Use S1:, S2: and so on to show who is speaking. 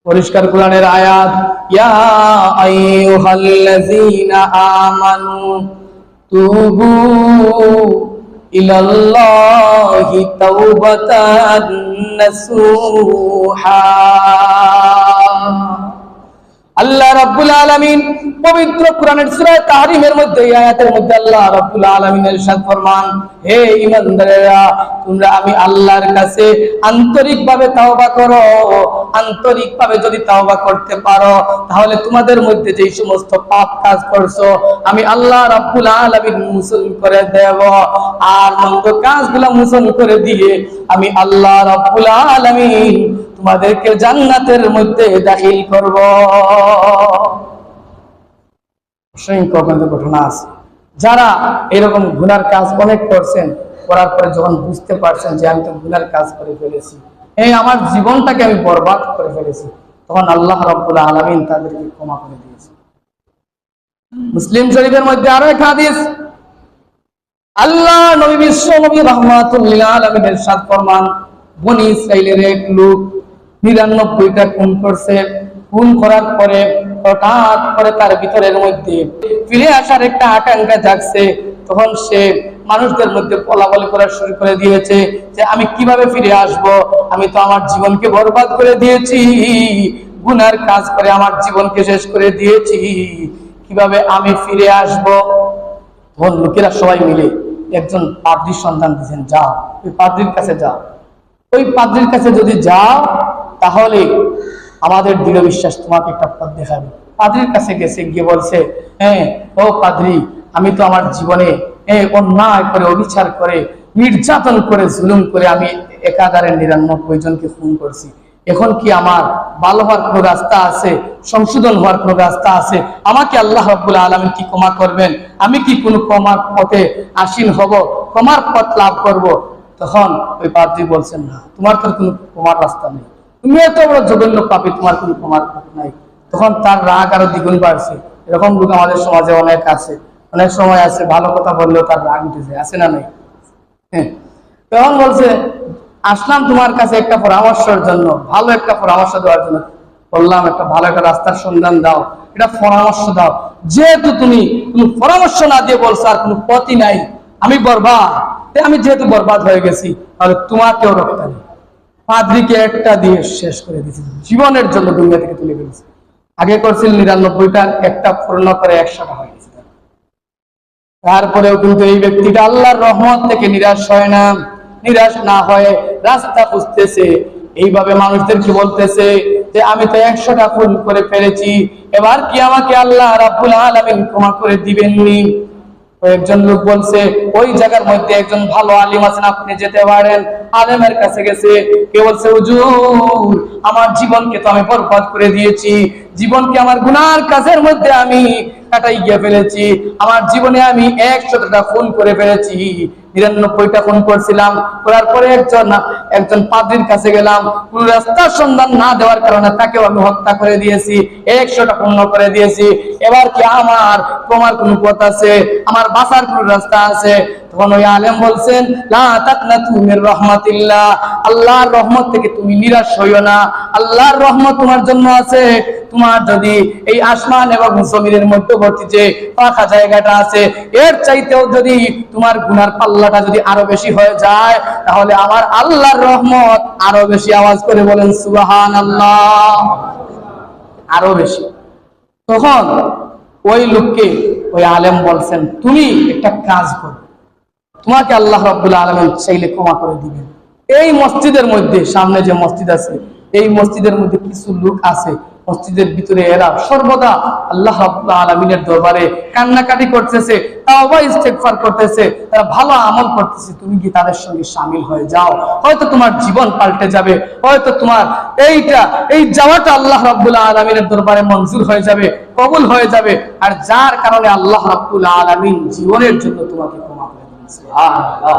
S1: পরিষ্কার কোরআনের আয়াত, ইয়া আইয়ুহাল্লাযীনা আমানু তুবু ইলাল্লাহি তাওবাতান নাসুহা। আল্লাহ রাব্বুল আলামিন পবিত্র কোরআনের সূরা তাহরিমের মধ্যে, এই আয়াতের মধ্যে আল্লাহ রাব্বুল আলামিন ইরশাদ ফরমান, হে ঈমানদারেরা, তোমরা আমি আল্লাহর কাছে আন্তরিকভাবে তাওবা করো। আন্তরিকভাবে যদি তাওবা করতে পারো, তাহলে তোমাদের মধ্যে যেই সমস্ত পাপ কাজ করছো আমি আল্লাহ রাব্বুল আলামিন মোচন করে দেব। আর মন্দ কাজগুলো মোচন করে দিয়ে আমি আল্লাহ রাব্বুল আলামিন তোমাদেরকে জান্নাতের মধ্যে দাখিল করব। অসংখ্য ঘটনা আছে, যারা এরকম গুনার কাজ অনেক করছেন, করার পরে যখন বুঝতে পারছেন যে আমি তো গুনার কাজ করে ফেলেছি, এই আমার জীবনটাকে আমি বরবাদ করে ফেলেছি, তখন আল্লাহ রাব্বুল আলামিন তাদেরকে ক্ষমা করে দিয়েছে। মুসলিম শরীফের মধ্যে আরো এক হাদিস, আল্লাহ নবী বিশ্ব নবী রাহমাতুল লিল আলামিন ইরশাদ ফরমান, বনি ইসরাইলের এক লোক ৯৯টা খুন করছে। খুন করার পরে হঠাৎ করে তার ভিতরের মধ্যে ফিরে আসার একটা আকাঙ্ক্ষা জাগছে। তখন সে মানুষদের মধ্যে বলাবলি করা শুরু করে দিয়েছে যে আমি কিভাবে ফিরে আসব, আমি তো আমার জীবনকে বরবাদ করে দিয়েছি, গুনার কাজ করে আমার জীবনকে শেষ করে দিয়েছি, কিভাবে আমি ফিরে আসব। তখন লোকেরা সবাই মিলে একজন পাদ্রীর সন্ধান দিয়েছেন, যাও ওই পাদ্রীর কাছে যাও, ওই পাদ্রীর কাছে যদি যাও তাহলে আমাদের দৃঢ় বিশ্বাস তোমাকে একটা পথ দেখাবে। পাদ্রীর কাছে গেছে, গিয়ে বলছে, হ্যাঁ ও পাদ্রী, আমি তো আমার জীবনে অন্যায় করে, অবিচার করে, নির্যাতন করে, জুলুম করে আমি একাধারে ৯৯ জনকে খুন করছি। এখন কি আমার ভালো হওয়ার কোনো রাস্তা আছে, সংশোধন হওয়ার কোনো রাস্তা আছে? আমাকে আল্লাহ রাব্বুল আলামিন কি ক্ষমা করবেন? আমি কি কোনো ক্ষমার পথে আসীন হব, ক্ষমার পথ লাভ করব? তখন ওই পাদ্রী বলছেন, না, তোমার তো কোনো ক্ষমার রাস্তা নেই, তুমি এত বড় জঘন্য পাপী, তোমার কোনো ক্ষমার পথ নাই। তখন তার রাগ আরো দ্বিগুণ বাড়ছে। এরকম লোক আমাদের সমাজে অনেক আছে, অনেক সময় আছে, ভালো কথা বললেও তার রাগ উঠে যায়, আছে না নাই? হ্যাঁ, তখন বলছে, আসলাম তোমার কাছে একটা পরামর্শের জন্য, ভালো একটা পরামর্শ দেওয়ার জন্য। বললাম, একটা ভালো একটা রাস্তার সন্ধান দাও, এটা পরামর্শ দাও। যেহেতু তুমি কোনো পরামর্শ না দিয়ে বলছো আর কোনো পথই নাই, আমি বরবাদ, আমি যেহেতু বরবাদ হয়ে গেছি, তাহলে তোমাকেও রক্ষা নেই। পাদ্রীকে একটা দিয়ে শেষ করে দিয়েছে, জীবনের জন্য দুনিয়া থেকে তুলে ফেলেছে। আগে করছিল ৯৯টা, একটা পূর্ণ করে ১০০টা হয়ে গেছে। তারপরেও কিন্তু এই ব্যক্তিটা আল্লাহর রহমত থেকে নিরাশ হয় না, নিরাশ না হয়ে রাস্তা খুঁজতেছে। এইভাবে মানুষদেরকে বলতেছে যে আমি তো ১০০টা খুন করে ফেলেছি, এবার কি আমাকে আল্লাহ রাব্বুল আলামিন ক্ষমা করে দিবেননি? একজন লোক বলছে, ওই জায়গার মধ্যে একজন ভালো আলিম আছেন, আপনি যেতে পারেন। আলেমের কাছে গেছে, কে বলছে, হুজুর আমার জীবনকে তো আমি বরবাদ করে দিয়েছি, জীবনকে আমার গুনার কাজের মধ্যে আমি কাটাই গিয়ে ফেলেছি, আমার জীবনে আমি ১০০টা খুন করে ফেলেছি, ৯৯টা খুন করছিলাম। করার পরে একজন পাদ্রীর কাছে গেলাম, কোন রাস্তার সন্ধান না দেওয়ার কারণে তাকেও আমি হত্যা করে দিয়েছি, ১০০টা পূর্ণ করে দিয়েছি। এবার কি আমার তোমার কোন পথ আছে, আমার বাঁচার কোন রাস্তা আছে? তখন ওই আলেম বলছেন, লা তাকনাতু মির রাহমাতিল্লাহ, আল্লাহর রহমত থেকে তুমি নিরাশ হইও না, আল্লাহর রহমত তোমার জন্য আছে। তোমার যদি এই আসমান এবং জমিনের মধ্যবর্তী যে ফাঁকা জায়গাটা আছে, এর চাইতেও যদি তোমার গুনার পাল্লাটা যদি আরো বেশি হয়ে যায়, তাহলে আমার আল্লাহর রহমত আরো বেশি। আওয়াজ করে বলেন সুবহানাল্লাহ, আরো বেশি। তখন ওই লোককে ওই আলেম বলছেন, তুমি একটা কাজ করো, তোমাকে আল্লাহ রাব্বুল আলামিন চাইলে ক্ষমা করে দিবেন। এই মসজিদের মধ্যে, সামনে যে মসজিদ আছে, এই মসজিদের মধ্যে কিছু লোক আছে, মসজিদের ভিতরে এরা সর্বদা আল্লাহ রাব্বুল আলামিনের দরবারে কান্নাকাটি করতেছে, তাওবা ইস্তেগফার করতেছে, তারা ভালো আমল করতেছে। তুমি কি তাদের সঙ্গে শামিল হয়ে যাও, হয়তো তোমার জীবন পাল্টে যাবে, হয়তো তোমার এই যাওয়াটা আল্লাহ রাব্বুল আলামিনের দরবারে মঞ্জুর হয়ে যাবে, কবুল হয়ে যাবে, আর যার কারণে আল্লাহ রাব্বুল আলামিন জীবনের জন্য তোমাকে ক্ষমা করে দিবেন। সুবহানাল্লাহ।